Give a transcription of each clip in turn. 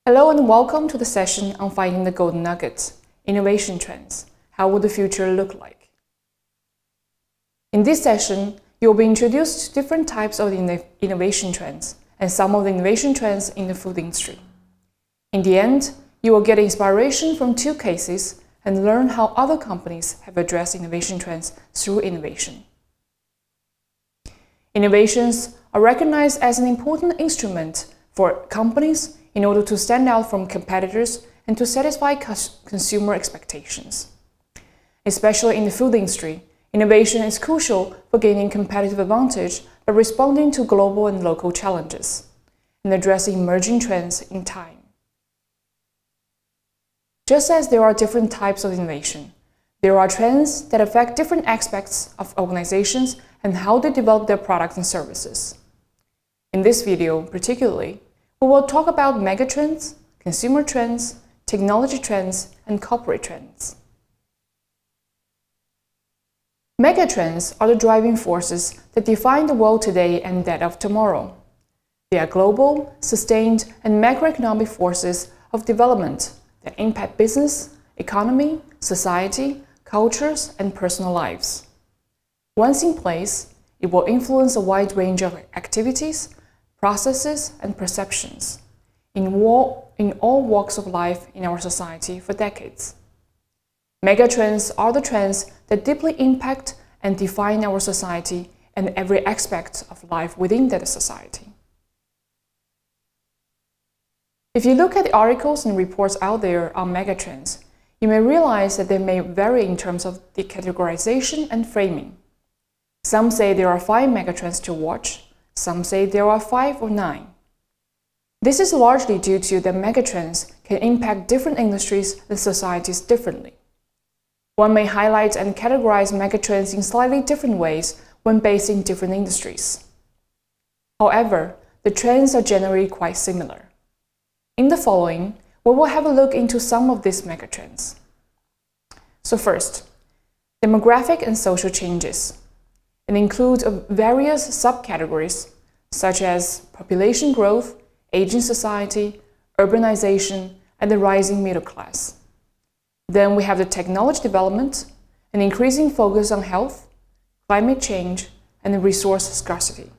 Hello and welcome to the session on Finding the Golden Nuggets, Innovation Trends. How will the future look like? In this session, you'll be introduced to different types of innovation trends and some of the innovation trends in the food industry. In the end, you will get inspiration from two cases and learn how other companies have addressed innovation trends through innovation. Innovations are recognized as an important instrument for companies in order to stand out from competitors and to satisfy consumer expectations. Especially in the food industry, innovation is crucial for gaining competitive advantage by responding to global and local challenges and addressing emerging trends in time. Just as there are different types of innovation, there are trends that affect different aspects of organizations and how they develop their products and services. In this video, particularly, we will talk about megatrends, consumer trends, technology trends, and corporate trends. Megatrends are the driving forces that define the world today and that of tomorrow. They are global, sustained, and macroeconomic forces of development that impact business, economy, society, cultures, and personal lives. Once in place, it will influence a wide range of activities, processes, and perceptions in all walks of life in our society for decades. Megatrends are the trends that deeply impact and define our society and every aspect of life within that society. If you look at the articles and reports out there on megatrends, you may realize that they may vary in terms of the categorization and framing. Some say there are 5 megatrends to watch. Some say there are 5 or 9. This is largely due to that megatrends can impact different industries and societies differently. One may highlight and categorize megatrends in slightly different ways when based in different industries. However, the trends are generally quite similar. In the following, we will have a look into some of these megatrends. So first, demographic and social changes. It includes various subcategories such as population growth, aging society, urbanization, and the rising middle class. Then we have the technology development, an increasing focus on health, climate change, and resource scarcity.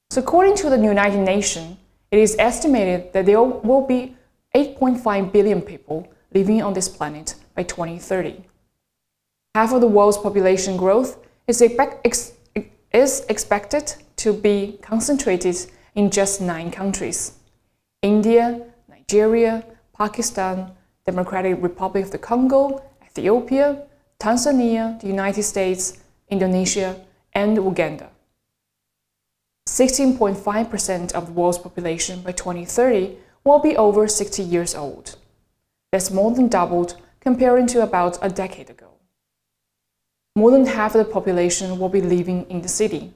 So according to the United Nations, it is estimated that there will be 8.5 billion people living on this planet by 2030. Half of the world's population growth is expected to be concentrated in just 9 countries: India, Nigeria, Pakistan, Democratic Republic of the Congo, Ethiopia, Tanzania, the United States, Indonesia, and Uganda. 16.5% of the world's population by 2030 will be over 60 years old. That's more than doubled comparing to about a decade ago. More than half of the population will be living in the city.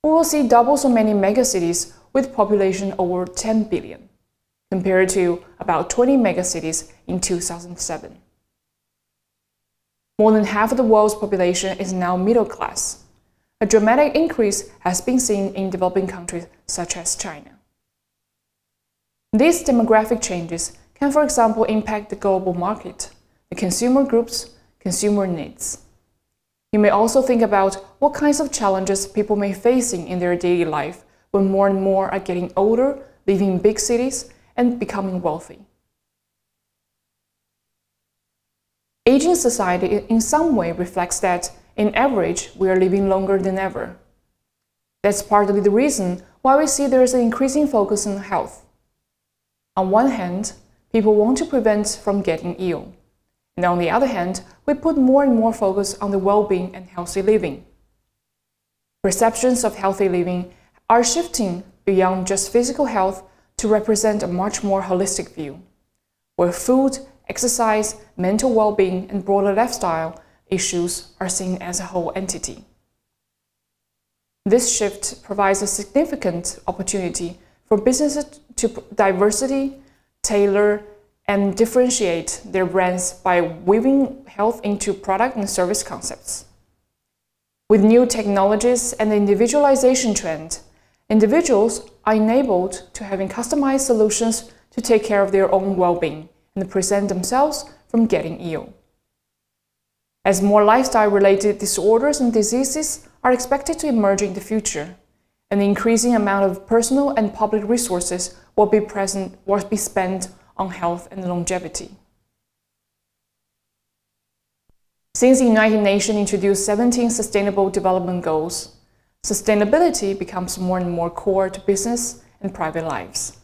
We will see double so many megacities with population over 10 billion, compared to about 20 megacities in 2007. More than half of the world's population is now middle class. A dramatic increase has been seen in developing countries such as China. These demographic changes can, for example, impact the global market, the consumer groups, consumer needs. You may also think about what kinds of challenges people may be facing in their daily life when more and more are getting older, living in big cities, and becoming wealthy. Aging society in some way reflects that, in average, we are living longer than ever. That's partly the reason why we see there is an increasing focus on health. On one hand, people want to prevent from getting ill. And on the other hand, we put more and more focus on the well-being and healthy living. Perceptions of healthy living are shifting beyond just physical health to represent a much more holistic view, where food, exercise, mental well-being, and broader lifestyle issues are seen as a whole entity. This shift provides a significant opportunity for businesses to diversity, tailor, and differentiate their brands by weaving health into product and service concepts. With new technologies and the individualization trend, individuals are enabled to having customized solutions to take care of their own well-being and present themselves from getting ill. As more lifestyle-related disorders and diseases are expected to emerge in the future, an increasing amount of personal and public resources will be spent on health and longevity. Since the United Nations introduced 17 Sustainable Development Goals, sustainability becomes more and more core to business and private lives.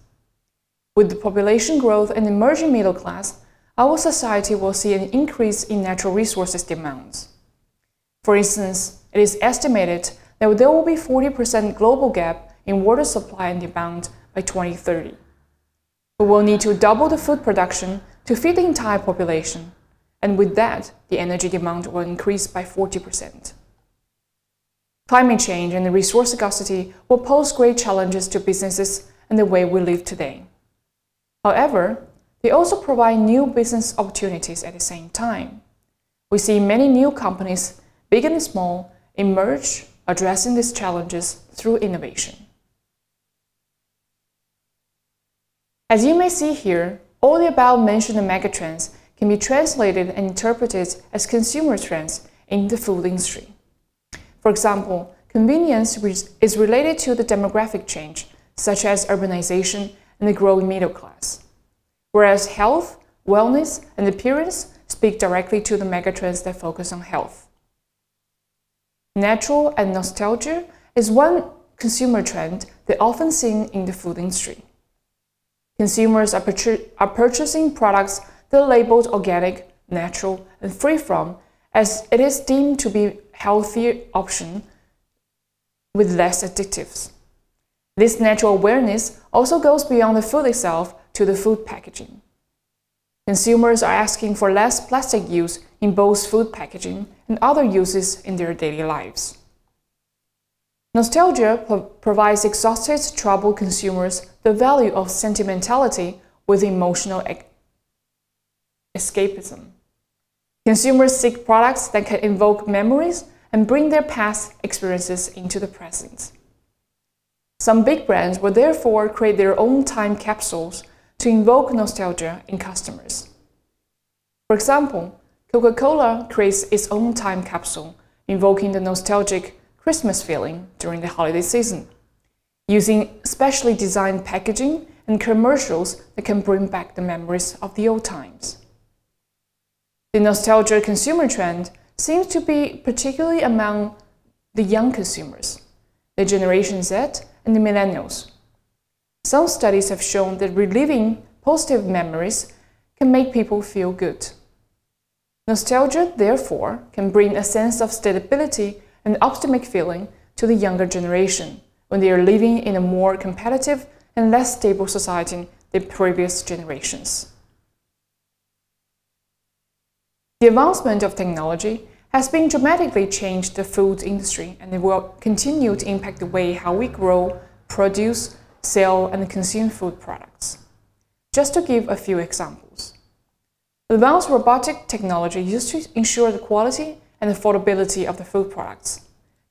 With the population growth and emerging middle class, our society will see an increase in natural resources demands. For instance, it is estimated that there will be 40% global gap in water supply and demand by 2030. We will need to double the food production to feed the entire population, and with that, the energy demand will increase by 40%. Climate change and the resource scarcity will pose great challenges to businesses and the way we live today. However, they also provide new business opportunities at the same time. We see many new companies, big and small, emerge, addressing these challenges through innovation. As you may see here, all the above-mentioned megatrends can be translated and interpreted as consumer trends in the food industry. For example, convenience is related to the demographic change, such as urbanization and the growing middle class, whereas health, wellness, and appearance speak directly to the megatrends that focus on health. Natural and nostalgia is one consumer trend that often seen in the food industry. Consumers are purchasing products that are labeled organic, natural, and free from, as it is deemed to be a healthier option with less additives. This natural awareness also goes beyond the food itself to the food packaging. Consumers are asking for less plastic use in both food packaging and other uses in their daily lives. Nostalgia provides exhausted, troubled consumers the value of sentimentality with emotional escapism. Consumers seek products that can evoke memories and bring their past experiences into the present. Some big brands will therefore create their own time capsules to invoke nostalgia in customers. For example, Coca-Cola creates its own time capsule, invoking the nostalgic Christmas feeling during the holiday season, using specially designed packaging and commercials that can bring back the memories of the old times. The nostalgia consumer trend seems to be particularly among the young consumers, the Generation Z and the millennials. Some studies have shown that reliving positive memories can make people feel good. Nostalgia, therefore, can bring a sense of stability and optimistic feeling to the younger generation when they are living in a more competitive and less stable society than previous generations. The advancement of technology has been dramatically changed the food industry, and it will continue to impact the way how we grow, produce, sell, and consume food products. Just to give a few examples. Advanced robotic technology used to ensure the quality and affordability of the food products,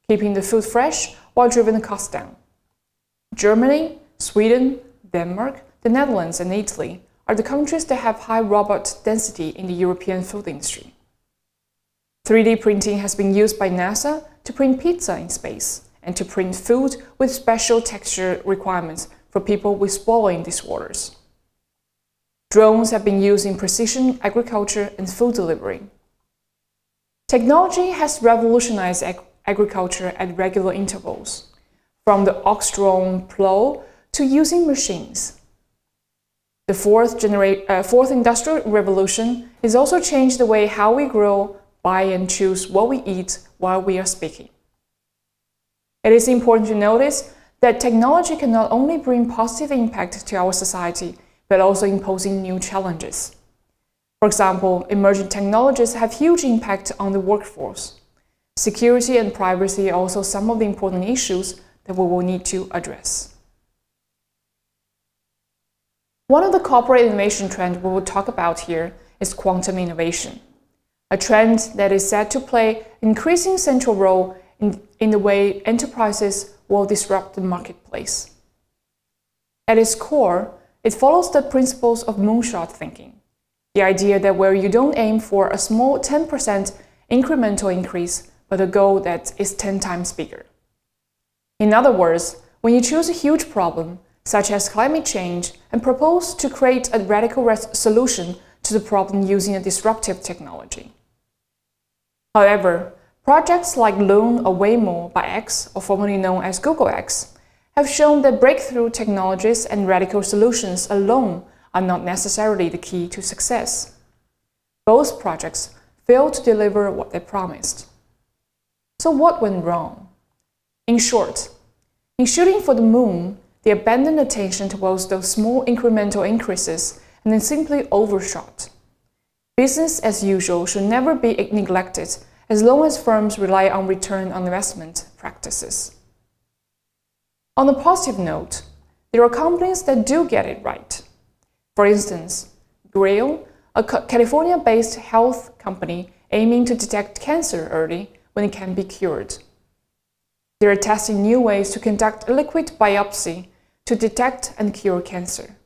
keeping the food fresh while driving the cost down. Germany, Sweden, Denmark, the Netherlands, and Italy are the countries that have high robot density in the European food industry. 3D printing has been used by NASA to print pizza in space and to print food with special texture requirements for people with swallowing disorders. Drones have been used in precision agriculture and food delivery. Technology has revolutionized agriculture at regular intervals, from the ox-drawn plow to using machines. The fourth industrial revolution has also changed the way how we grow, buy, and choose what we eat while we are speaking. It is important to notice that technology can not only bring positive impact to our society, but also imposing new challenges. For example, emerging technologies have huge impact on the workforce. Security and privacy are also some of the important issues that we will need to address. One of the corporate innovation trends we will talk about here is quantum innovation, a trend that is set to play an increasing central role in the way enterprises will disrupt the marketplace. At its core, it follows the principles of moonshot thinking, the idea that where you don't aim for a small 10% incremental increase, but a goal that is 10 times bigger. In other words, when you choose a huge problem, such as climate change, and propose to create a radical solution to the problem using a disruptive technology. However, projects like Loon or Waymo by X, or formerly known as Google X, have shown that breakthrough technologies and radical solutions alone are not necessarily the key to success. Both projects failed to deliver what they promised. So what went wrong? In short, in shooting for the moon, they abandoned attention towards those small incremental increases and then simply overshot. Business as usual should never be neglected as long as firms rely on return on investment practices. On a positive note, there are companies that do get it right. For instance, Grail, a California-based health company aiming to detect cancer early when it can be cured. They are testing new ways to conduct a liquid biopsy to detect and cure cancer.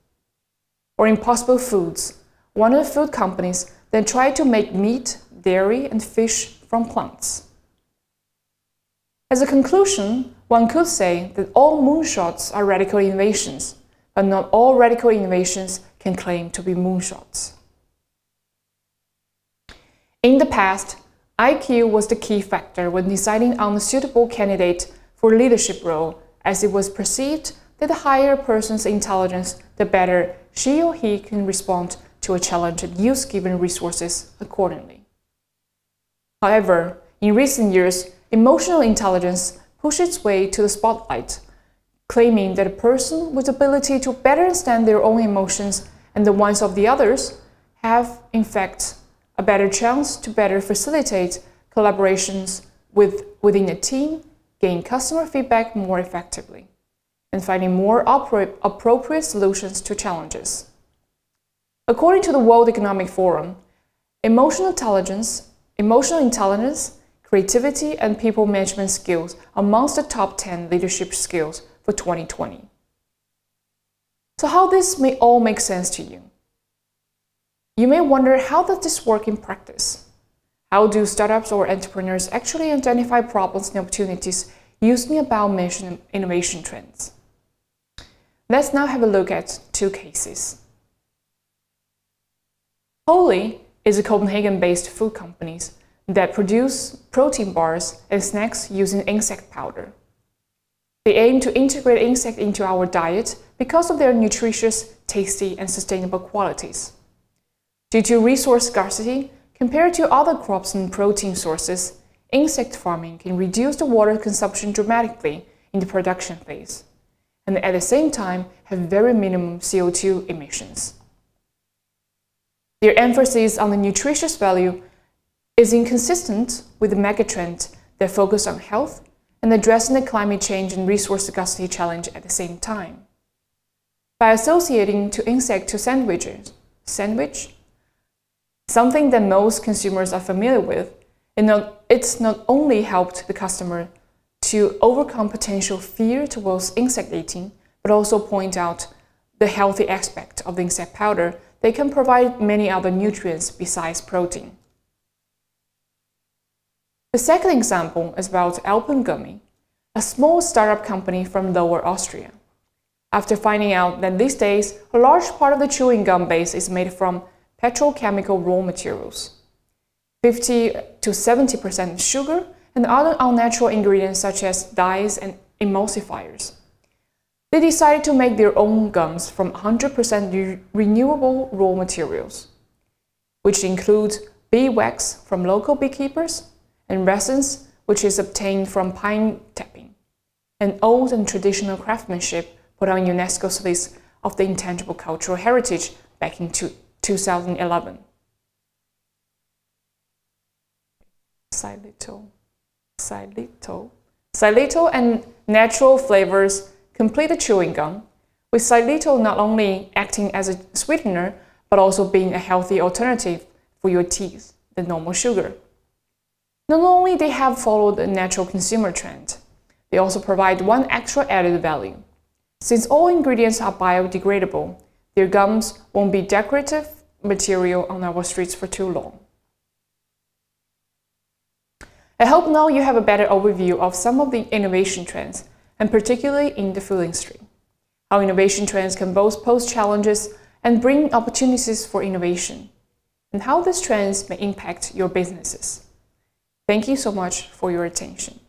Or Impossible Foods, one of the food companies that tried to make meat, dairy, and fish from plants. As a conclusion, one could say that all moonshots are radical innovations, but not all radical innovations can claim to be moonshots. In the past, IQ was the key factor when deciding on a suitable candidate for a leadership role, as it was perceived that the higher a person's intelligence, the better she or he can respond to a challenge and use given resources accordingly. However, in recent years, emotional intelligence pushed its way to the spotlight, claiming that a person with the ability to better understand their own emotions and the ones of the others have, in fact, a better chance to better facilitate collaborations within a team, gain customer feedback more effectively, and finding more appropriate solutions to challenges. According to the World Economic Forum, emotional intelligence, creativity, and people management skills are amongst the top 10 leadership skills for 2020. So how this may all make sense to you? You may wonder, how does this work in practice? How do startups or entrepreneurs actually identify problems and opportunities using the above-mentioned innovation trends? Let's now have a look at two cases. Wholly is a Copenhagen-based food company that produce protein bars and snacks using insect powder. They aim to integrate insects into our diet because of their nutritious, tasty, and sustainable qualities. Due to resource scarcity, compared to other crops and protein sources, insect farming can reduce the water consumption dramatically in the production phase, and at the same time have very minimum CO2 emissions. Their emphasis on the nutritious value is inconsistent with the megatrend that focus on health and addressing the climate change and resource scarcity challenge at the same time. By associating insect to sandwich, something that most consumers are familiar with, it's not only helped the customer to overcome potential fear towards insect eating, but also point out the healthy aspect of the insect powder. They can provide many other nutrients besides protein. The second example is about Alpengummi, a small startup company from Lower Austria. After finding out that these days a large part of the chewing gum base is made from petrochemical raw materials, 50 to 70% sugar and other unnatural ingredients such as dyes and emulsifiers, they decided to make their own gums from 100% renewable raw materials, which include bee wax from local beekeepers and resins, which is obtained from pine tapping, and old and traditional craftsmanship put on UNESCO's list of the intangible cultural heritage back in 2011. Xylitol and natural flavors complete the chewing gum, with xylitol not only acting as a sweetener, but also being a healthy alternative for your teeth than normal sugar. Not only they have followed the natural consumer trend, They also provide one extra added value. Since all ingredients are biodegradable, their gums won't be decorative material on our streets for too long. I hope now you have a better overview of some of the innovation trends, and particularly in the food industry. How innovation trends can both pose challenges and bring opportunities for innovation, and how these trends may impact your businesses. Thank you so much for your attention.